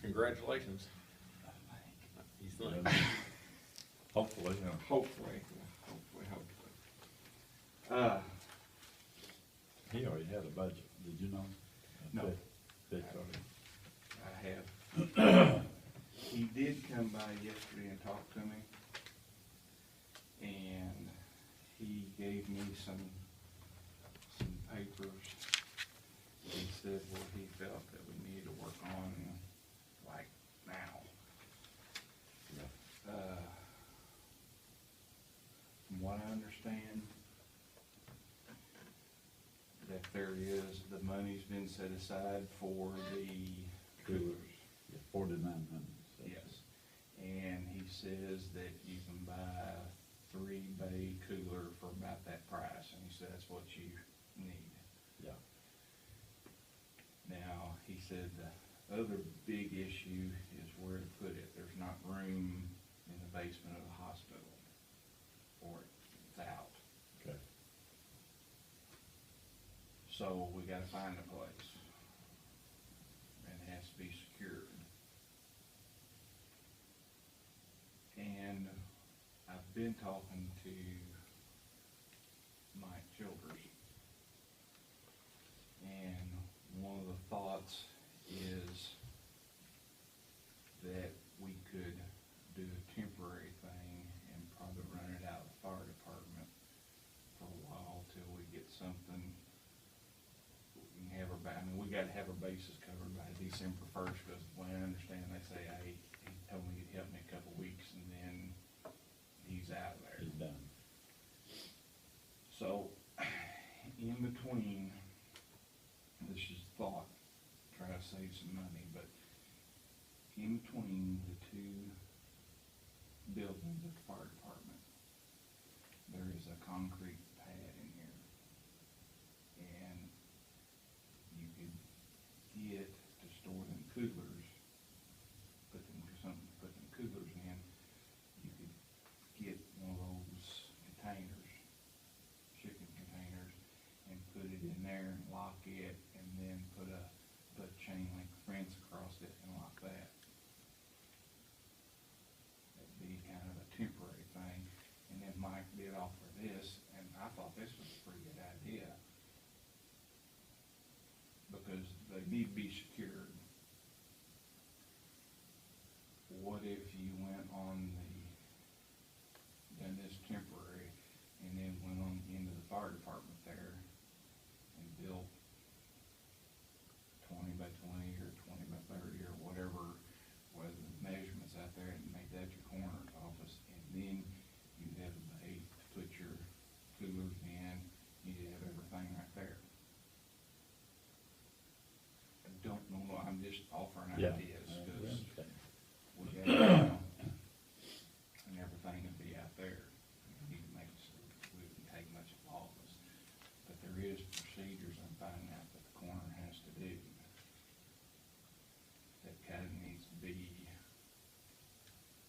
Congratulations. He's like, Hopefully, Hopefully. he already had a budget, did you know? No. Fixed already. I have. He did come by yesterday and talk to me, and he gave me some papers. He said what he felt that we needed to work on, like, now. From what I understand, that there is, the money's been set aside for the coolers. 4,900. Yes, and he says that you can buy a 3-bay cooler for about that price, and he said that's what you need. Yeah. Now, he said the other big issue is where to put it. There's not room in the basement of the hospital for it. It's out. Okay. So we gotta find a place, and it has to be secured. And I've been talking to Mike Childers, and one of the thoughts is that we could do a temporary thing and probably run it out of the fire department for a while till we get something. We can have our, I mean, we gotta have our bases covered by December 1st, because the way I understand, they say, hey, he told me he'd help me a couple weeks, and then he's out of there. He's done. So, in between, this is thought, try to save some money, but in between the two buildings at the fire department, there is a concrete pad in here. And you could get to store them coolers, put them coolers in, you could get one of those containers, shipping containers, and put it in there and lock it, and then put a chain link fence across it and lock that. That'd be kind of a temporary thing. And then Mike did offer this, and I thought this was a pretty good idea, because they need to be secured. What if you went on done this temporary, and then went on into the fire department there and built 20 by 20 or 20 by 30 or whatever, whether the measurements out there, and make that your coroner's office, and then you have a bay to put your coolers in, you have everything right there. I don't know, I'm just offering Yeah. ideas, I because understand. we got, and everything would be out there. You can make it so it wouldn't take much of all of us. But there is procedures I'm finding out that the coroner has to do. That kind of needs to be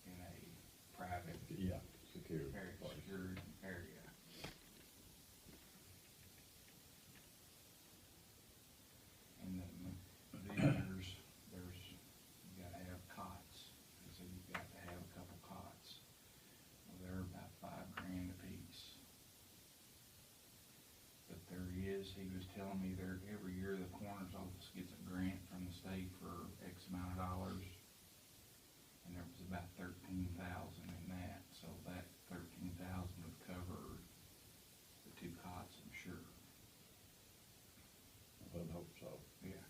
in a private, Yeah, secure. very secured area. And the vendors, you gotta have cots. He said you've got to have a couple cots. Well, they're about $5,000 a piece. But he was telling me every year the coroner's office gets a grant from the state for X amount of dollars. And there was about 13,000 in that, so that 13,000 would cover the 2 cots, I'm sure. I would hope so. Yeah.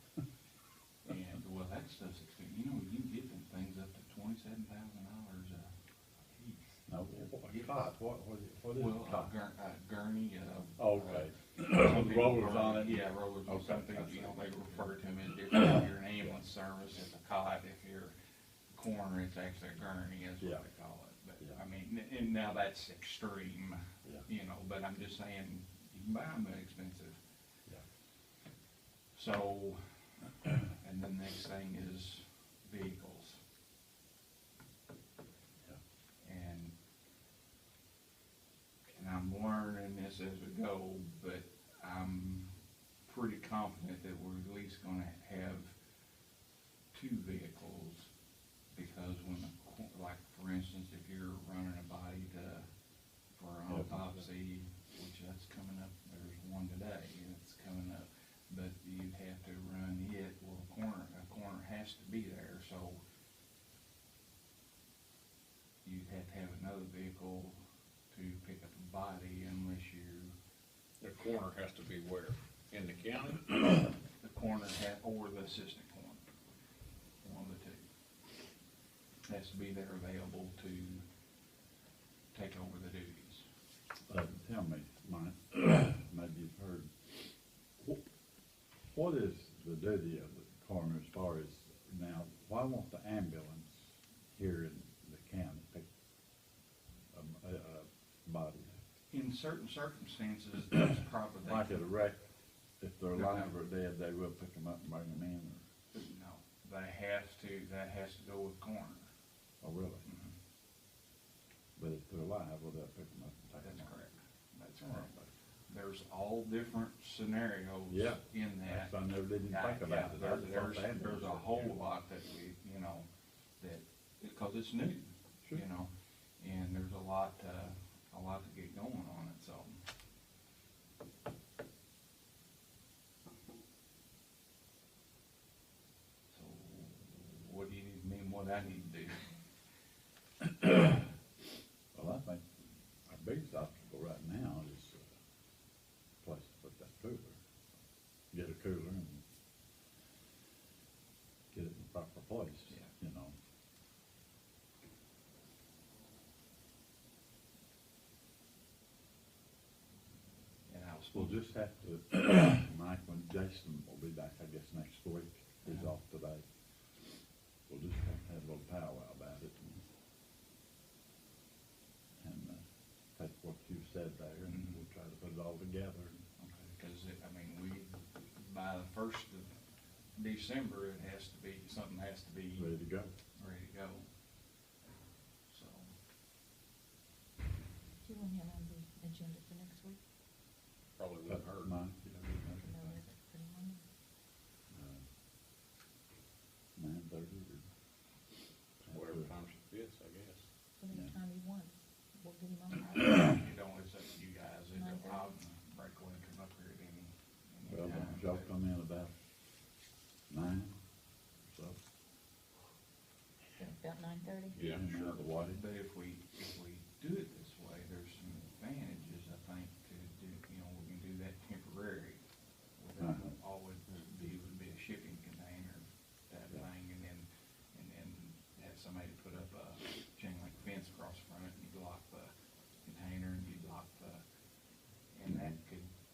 And, well, that stuff's expensive. You know, you can get them things up to $27,000 a piece. No, cot, what is Well, a cot? gurney, Okay. some With people rollers burn- on it? Yeah, rollers, or Okay, something, that's you know, right. they refer to them as different. If you're an ambulance service, it's a cot. If you're a coroner, it's actually a gurney, is Yeah. what they call it. But, Yeah. I mean, and now that's extreme, Yeah. you know, but I'm just saying, you can buy them, but expensive. Yeah. So, and the next thing is vehicles. Yeah. And I'm learning this as we go, but I'm pretty confident that we're at least gonna have 2 vehicles Tri-C, which that's coming up, there's one today, and it's coming up, but you'd have to run it, well, a corner has to be there, so you'd have to have another vehicle to pick up the body unless you, The corner has to be where? In the county? the corner or the assistant corner, one of the two. Has to be there available to take over the duties. Tell me, Mike, maybe you've heard, what is the duty of the coroner as far as, now, why won't the ambulance here in the county pick a body? In certain circumstances, that's probably. Like at a wreck, if they're alive or dead, they will pick them up and bring them in, or, No, that has to go with coroner. oh, really? Mhm. But if they're alive, well, they'll pick them up and take That's them out. correct. That's correct. There's all different scenarios Yeah. in that. I never didn't Yeah, think about it. I thought the There's ambulance a was whole here. lot that that, because it's new, Sure. and there's a lot to get going on it, so. So, what do you need, what I need to do? Well, I think our biggest obstacle right now is place to put that cooler. Get a cooler and get it in the proper place, Yeah. you know. And I was We'll supposed just have to, Mike, when Jason will be back, I guess, next week, he's Yeah. off today. We'll just have to have a little powwow about it and take what you said there and Mhm. we'll try to put it all together. because, by the 1st of December, something has to be Ready to go. ready to go. So, Do you want him on the agenda for next week? Probably wouldn't hurt. Mike, you know, No, is it pretty long? 9:30 or. Whatever time she fits, I guess. Whatever Yeah. time he wants, we'll get him on there. it's up to you guys, I'll break away and come up here at any Well, time. don't y'all come in about 9 or so? About 9:30? Yeah, And sure. The water. But if we do it this way, there's some advantages, I think, to do, we can do that temporary. Without all it would be a shipping container type Yeah. thing, and then have somebody put up a chain link fence across the front, and you lock the container, and you lock and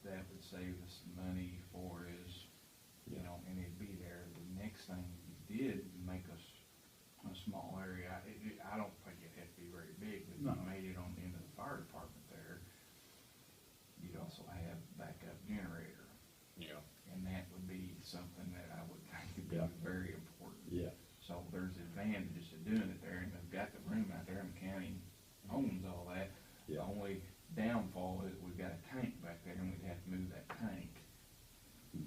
that would save us money for is, and it'd be there. The next thing you did make us a small area, I don't think it'd have to be very big, but if No. you made it on the end of the fire department there, you'd also have backup generator, Yeah. and that would be something that I would think would be Yeah. very important. Yeah. So there's advantages to doing it there, and they've got the room out there, and the county owns all that. The Yeah. only downfall is we've got a tank back there, and we'd have to move that tank.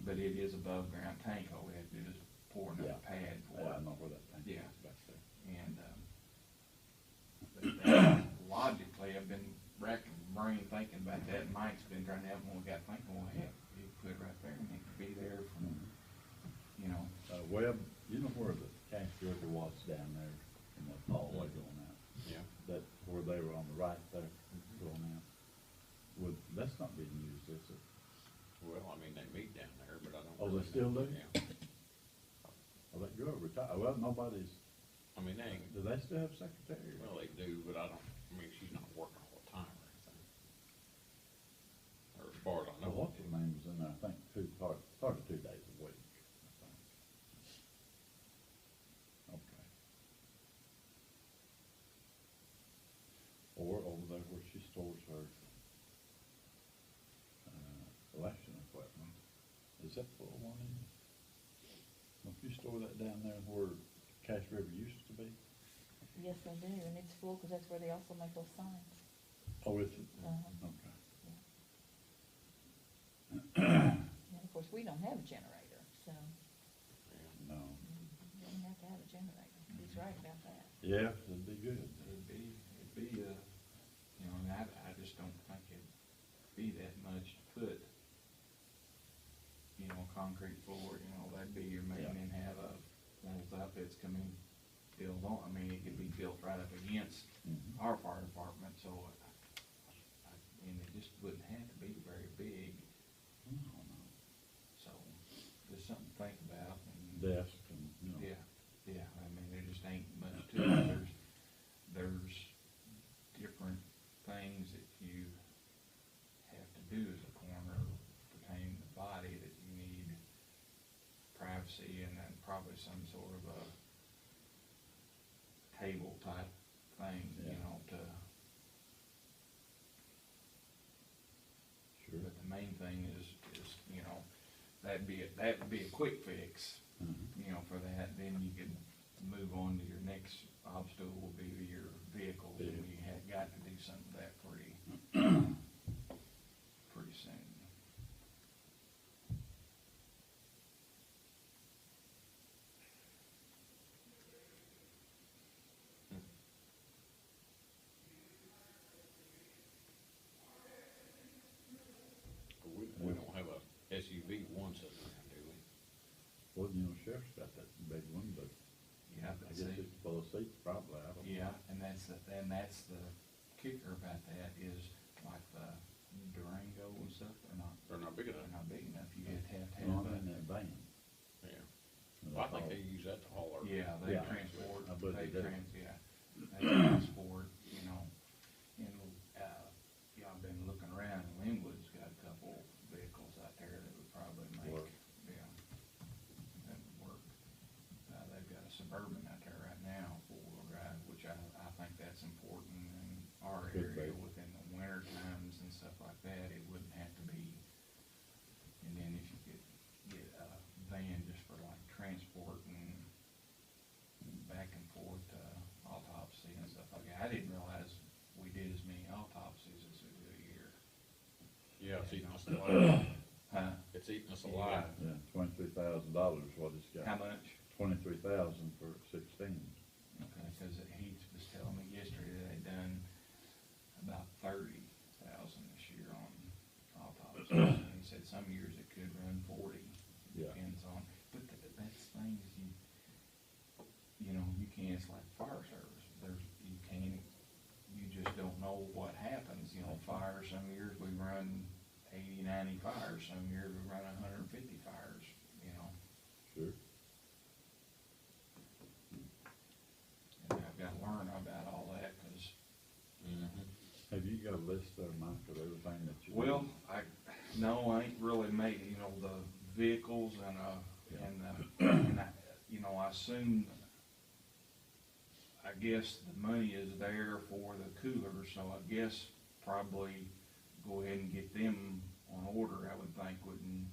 But it is above ground tank, all we have to do is pour another Yeah. pad for Yeah, I it. know where that tank Yeah. is back there. And, but logically, I've been racking my brain thinking about that. Mike's been trying to have one, we got thinking, well, heck, he could put it right there, and it could be there from, Webb, you know where the Cash River was down there in that hallway going out? Yeah. That, where they were on the right there going out? That's not being used, is it? Well, I mean, they meet down there, but I don't. Oh, they really still know. do? Yeah. Well, that girl retired, well, nobody's, I mean, they ain't, do they still have a secretary? well, they do, but I mean, she's not working all the time or anything. Or as far as I know. Well, what's her name was in there, I think, 2 days a week, I think. Okay. Or over there where she stores her, election equipment, is that full one in? Don't you store that down there where Cash River used to be? Yes, I do, and it's full, because that's where they also make those signs. Oh, is it? Uh-huh. Okay. And of course, we don't have a generator, so Yeah. No. you don't have to have a generator. He's right about that. Yeah, it'd be good. it'd be, and I just don't think be that much to put, you know, concrete floor, you know, that'd be your main, Yeah. and have one of those outfits come in, build on, I mean, it could be built right up against Mhm. our fire department, so, and it just wouldn't have to be very big, No, so, just something to think about, and. no. Desk and, you know. Yeah, I mean, there just ain't much to it, there's different things that you have to do as a coroner pertaining to the body that you need privacy, and then probably some sort of a table type thing, you Yeah. know, to, Sure. but the main thing is, you know, that would be a quick fix, Mhm. you know, for that, then you could move on to your next obstacle will be your vehicles, and we had got to do something with that pretty soon. We don't have a SUV one sitting around, do we? Well, you know, sheriff's got that big one, but Yeah, I but guess see, it's full of seats probably, I don't know. yeah, and that's the kicker about that is like the Durango and stuff, They're not big they're enough. not big enough, you have to Well, have I'm in a, that van. Yeah. And Well, I think thought- they use that to haul our. yeah, they Yeah, transport, I bet they do. yeah, they transport, you know, and, yeah, I've been looking around, and Linwood's got a couple vehicles out there that would probably make, Work. yeah, that would work. They've got a Suburban out there right now, four-wheel drive, which I think that's important in our Could area be. within the winter times and stuff like that, it wouldn't have to be. And then if you could get a van just for like transporting back and forth, autopsy and stuff like that, I didn't realize we did as many autopsies as we do a year. Yeah, it's eating us alive. Huh? It's eating us alive. Yeah, $23,000 what it's got. How much? 23,000 for 16. Okay, cause he was telling me yesterday that they'd done about 30,000 this year on autopsies. And he said some years it could run 40, Yeah. depends on, but that's the thing is you know, you can't, it's like fire service, you can't, you just don't know what happens, you know, fires, some years we run 80, 90 fires, some years we run 150 fires, you know. Sure. And I've got to learn about all that, cause, Mhm. Have you got a list there, Mike, of everything that you? well, no, I ain't really made, you know, the vehicles and, and I, you know, I assume, I guess the money is there for the coolers, so I guess probably go ahead and get them on order, I would think, wouldn't,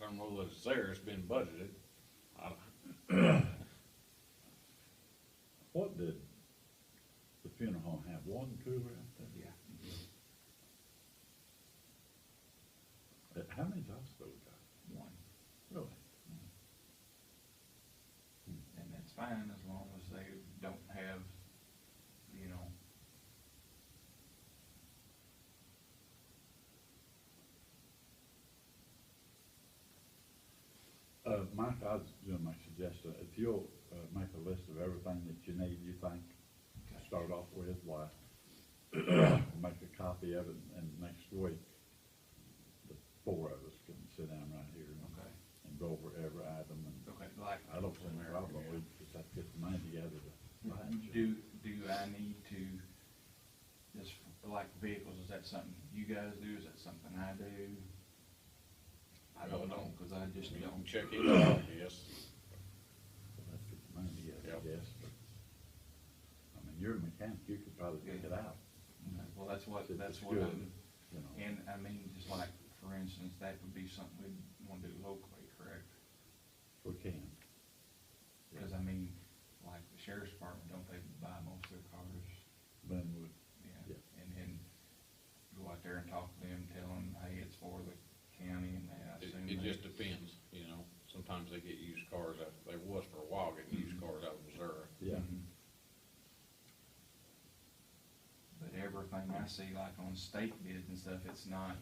I don't know that it's there, it's been budgeted. I- What did the funeral home have, one cooler out there? yeah. How many's hospital got? One, Really? and that's fine as long as they don't have, you know, Mike, I was gonna make a suggestion, if you'll, make a list of everything that you need, you think, to start off with, why, make a copy of it, and next week, the four of us can sit down right here okay, and go over every item, and okay, like, I don't see any problem, we just have to get the money together to. do I need to, just like vehicles, is that something you guys do, is that something I do? I don't know, cause I just You don't. can check it out, yes. We'll have to get the money together, I Yep. guess, but, I mean, you're a mechanic, you could probably take it out, Okay, well, that's what If I'm, it's good. you know. and I mean, just like, for instance, that would be something we'd wanna do locally, correct? We can. Cause I mean, like the sheriff's department, don't they buy most of their cars? Then we, Yeah, Yeah. and then go out there and talk to them, tell them, hey, it's for the county, and they, I assume It they. just depends, you know, sometimes they get used cars out, there was for a while getting used cars out of Missouri. yeah, Mhm. But everything I see like on state bids and stuff, it's not,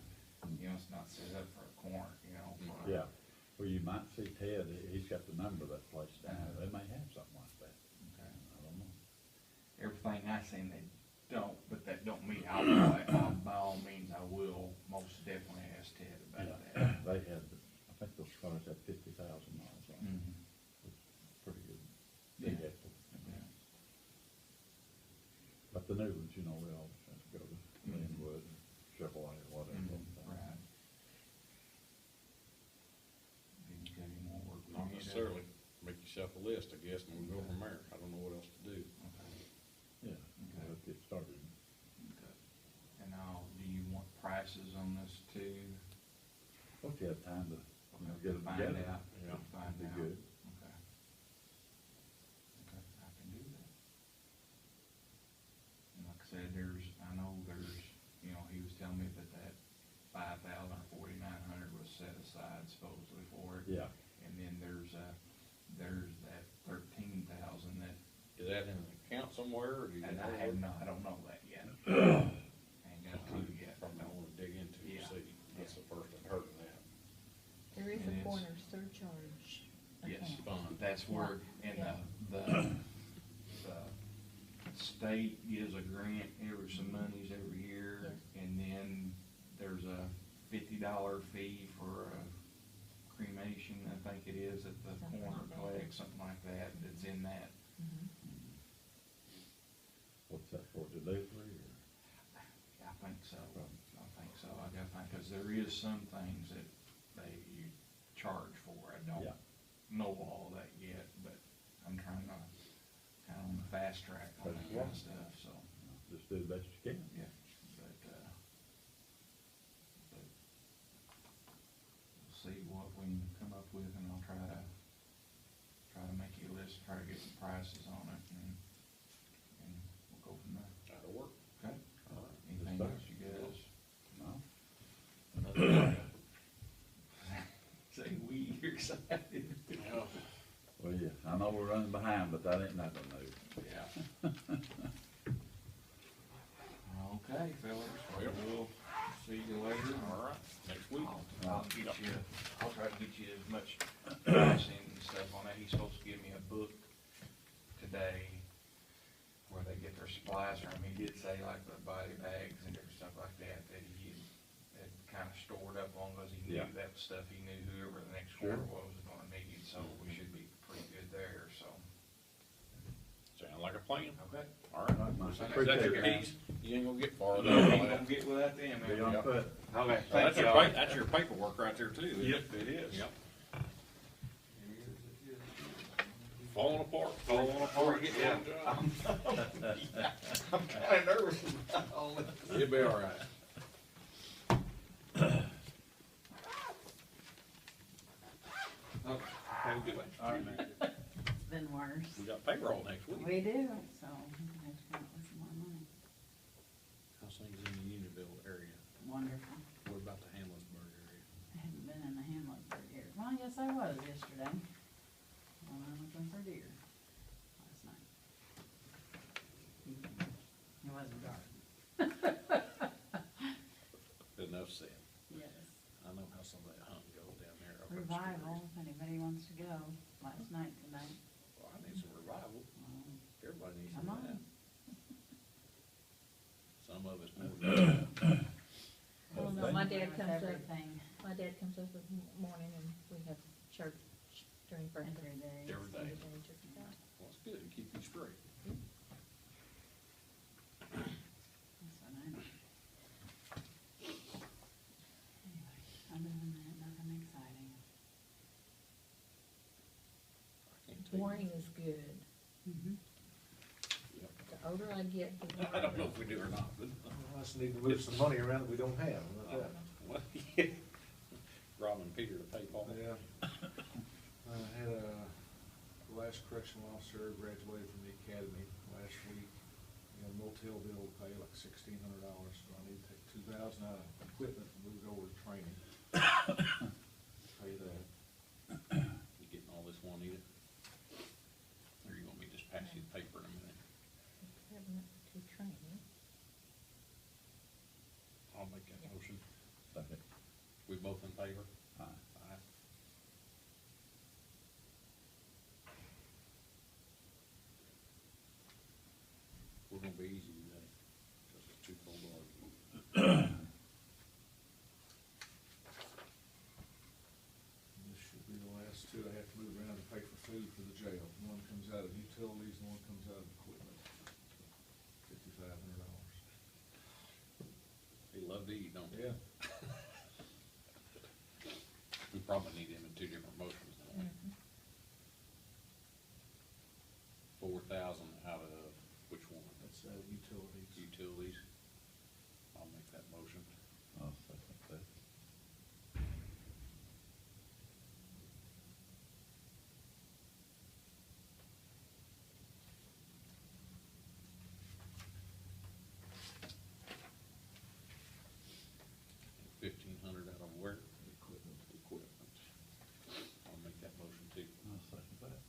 you know, it's not set up for a corner, you know, for. Yeah, well, you might see Ted, he's got the number of that place down there, they may have something like that, Okay. I don't know. Everything I seen, they don't, but that don't mean by all means, I will most definitely ask Ted about that. They had, I think those cars had 50,000 miles on them, Mhm. it's pretty good Yeah. vehicle. Yeah. But the new ones, you know, we always have to go to Linwood, Chevrolet, or whatever. Mhm, right. Did you have any more work? we Not need to- necessarily, make yourself a list, I guess, and we'll go from there, I don't know what else to do. Okay. Yeah, let's get started. Okay. And now, do you want prices on this too? Hope you have time to, you know, get them Find together. out. Yeah. Find That'd be out. good. Okay. Okay, I can do that. And like I said, I know there's, you know, he was telling me that 5,000 or 4,900 was set aside supposedly for it. Yeah, And then there's that 13,000 that, Is that in an account somewhere, or do you know? and I don't know that yet. Ain't got to yet. Probably don't wanna dig into it, Yeah. see, that's the first I've heard of that. There is It a is. corner surcharge Yes, account. Fund. that's where, and Yeah. the state gives a grant some monies every year, Yes. and then there's a $50 fee for a cremation, I think it is, at the Something corner like that. clinic, something like that, that's in that. Mhm. what's that for, delivery or? I think so, I gotta think, cause there is some things that you charge for, I Yeah. don't know all that yet, but I'm trying to, kinda on the fast track on that kind of stuff, so, Just do the best you can. yeah, but we'll see what we can come up with, and I'll try to make you a list, try to get some prices on it, and we'll go from there, That'll work. okay? All right. Anything Yes, else sir. you guys? No? Say we, you're excited. Yeah. Well, yeah, I know we're running behind, but that ain't nothing new. Yeah. Okay, fellas, Well. we'll see you later. All right, next week. I'll try to get you as much pricing and stuff on that. He's supposed to give me a book today where they get their supplies from. He did say like the body bags and different stuff like that he had kinda stored up on, cause he knew Yeah. that stuff, he knew whoever the next Sure. quarter was gonna need, so we should be pretty good there, so. Sound like a plan. Okay. All All right, right. Mike. Is that Appreciate your it. keys? You ain't gonna get far Ain't without all gonna that. get without them, Be man. on foot. Okay, That's that's your paperwork right there too. isn't it? Yep, it is. Yep. Falling apart. Falling apart, yeah. I'm kinda nervous about all this. You'll be all right. Okay, have a good one. All right, man. Been worse. We got payroll next week. We do, so I'm gonna have to come up with some more money. How's things in the Unionville area? Wonderful. What about the Hamlettsburg area? I haven't been in the Hamlettsburg area. Well, yes, I was yesterday. Well, I'm looking for deer last night. It wasn't dark. Enough said. Yes. I know how some of that hunting goes down there. up in the Revival, streets. if anybody wants to go, last night, tonight. Well, I need some revival. Everybody needs Come some of that. on. Some of us more than others. Oh, no, my dad With comes up, everything my dad comes up in the morning and we have church during breakfast. every day. Every day. Just about. Well, it's good to keep you straight. That's what I know. Anyway, other than that, nothing exciting. I can't tell you. Boring is good. Mm-hmm. Yep. The older I get, the more. I don't know if we do or not, but. I just need to move some money around that we don't have, how about that? Well, yeah. Robbing Peter to pay Paul. Yeah. I had the last correctional officer graduated from the academy last week. And motel bill will pay like $1,600, so I need to take $2,000 out of equipment and move it over to training. Pay that. You getting all this one, Edith? Or you want me to just pass you the paper in a minute? Having to train. favor? Aye. Aye. We're gonna be easy today, because it's too cold to argue. This should be the last two I have to move around to pay for food for the jail. One comes out of utilities and one comes out of equipment. $5,500. They love to eat, don't they? Yeah. We probably need them in two different motions, don't we? 4,000 out of which one? That's utilities. Utilities. I'll make that motion. I'll second that. $1,500 out of where? Equipment. Equipment. I'll make that motion too. I'll second that.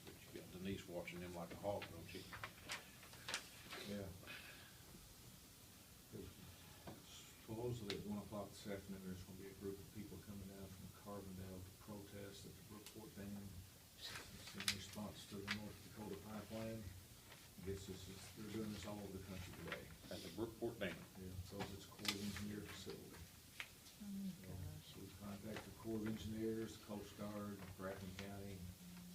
But you got Denise watching them like a hawk, don't you? Yeah. Supposedly at 1 o'clock this afternoon, there's gonna be a group of people coming down from Carbondale to protest at the Brookport Dam. It's in response to the North Dakota pipeline. I guess they're doing this all over the country today. At the Brookport Dam. Yeah, so it's a Corps of Engineer facility. Oh, gosh. So we contacted the Corps of Engineers, the Coast Guard, Grafton County,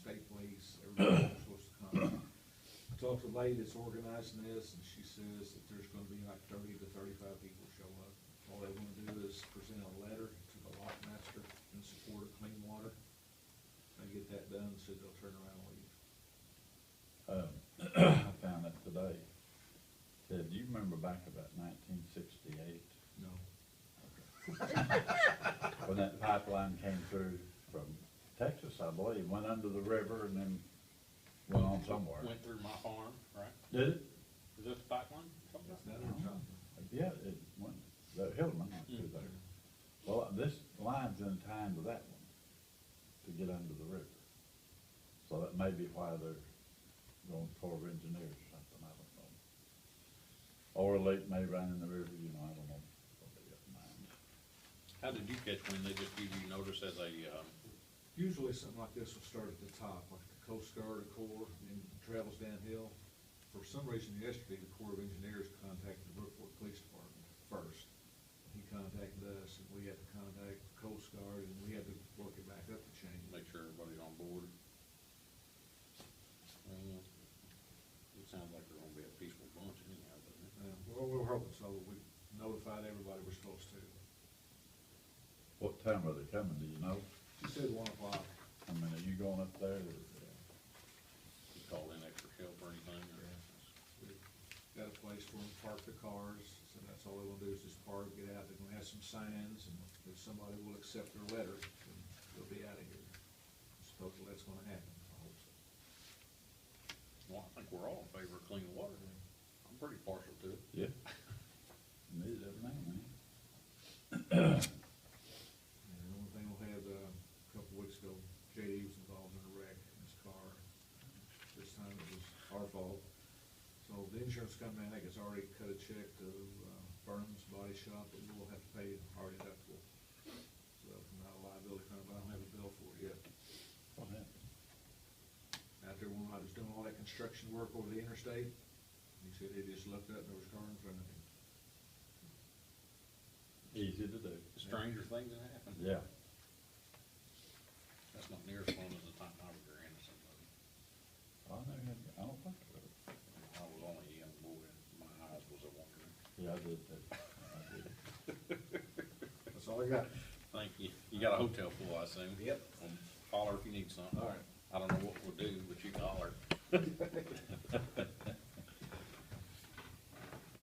State Police, everybody was supposed to come. I talked to the lady that's organizing this, and she says that there's gonna be like 30 to 35 people show up. All they wanna do is present a letter to the lock master in support of clean water. They get that done, so they'll turn around and leave. I found that today. Ted, do you remember back about 1968? No. When that pipeline came through from Texas, I believe, went under the river and then went on somewhere. Went through my farm, right? Did it? Is that the pipeline? That's not our job. Yeah, it went, the Hillman went through there. Well, this line's in time to that one, to get under the river. So that may be why they're going Corps of Engineers or something, I don't know. Or a lake may run in the river, you know, I don't know what they got in mind. How did you catch when they just give you notice as a, Usually something like this will start at the top, like the Coast Guard or Corps, and travels downhill. For some reason yesterday, the Corps of Engineers contacted the Brookport Police Department first. He contacted us, and we had to contact the Coast Guard, and we had to work it back up the chain. make sure everybody's on board? It sounds like they're gonna be a peaceful bunch anyhow, doesn't it? Well, we're hoping so. We notified everybody we're supposed to. What time are they coming, do you know? She said 1 o'clock. I mean, are you going up there or? You call in extra help or anything, or? We got a place for them to park the cars, so that's all they will do is just park, get out. They're gonna have some signs, and if somebody will accept their letter, then they'll be out of here. Supposedly that's gonna happen, I hope so. Well, I think we're all in favor of clean water. I'm pretty partial to it. Yeah. Need it every now and then. And the only thing we had, a couple weeks ago, JD was involved in a wreck in his car. This time it was our fault. So the insurance company, I think, has already cut a check to, Burns Body Shop, but we'll have to pay our deductible. So that'll come out of liability fund, but I don't have a bill for it yet. What happened? Out there when I was doing all that construction work over the interstate, he said he just looked up and there was a car in front of him. Easy to do. Stranger things that happen. Yeah. That's not near as fun as the time I was ran into somebody. I don't think so. I was only a young boy, and my eyes was a wandering. Yeah, I did too. I did. That's all I got. Thank you. You got a hotel full, I assume? Yep. Holler if you need something. All right. I don't know what we'll do, but you can holler.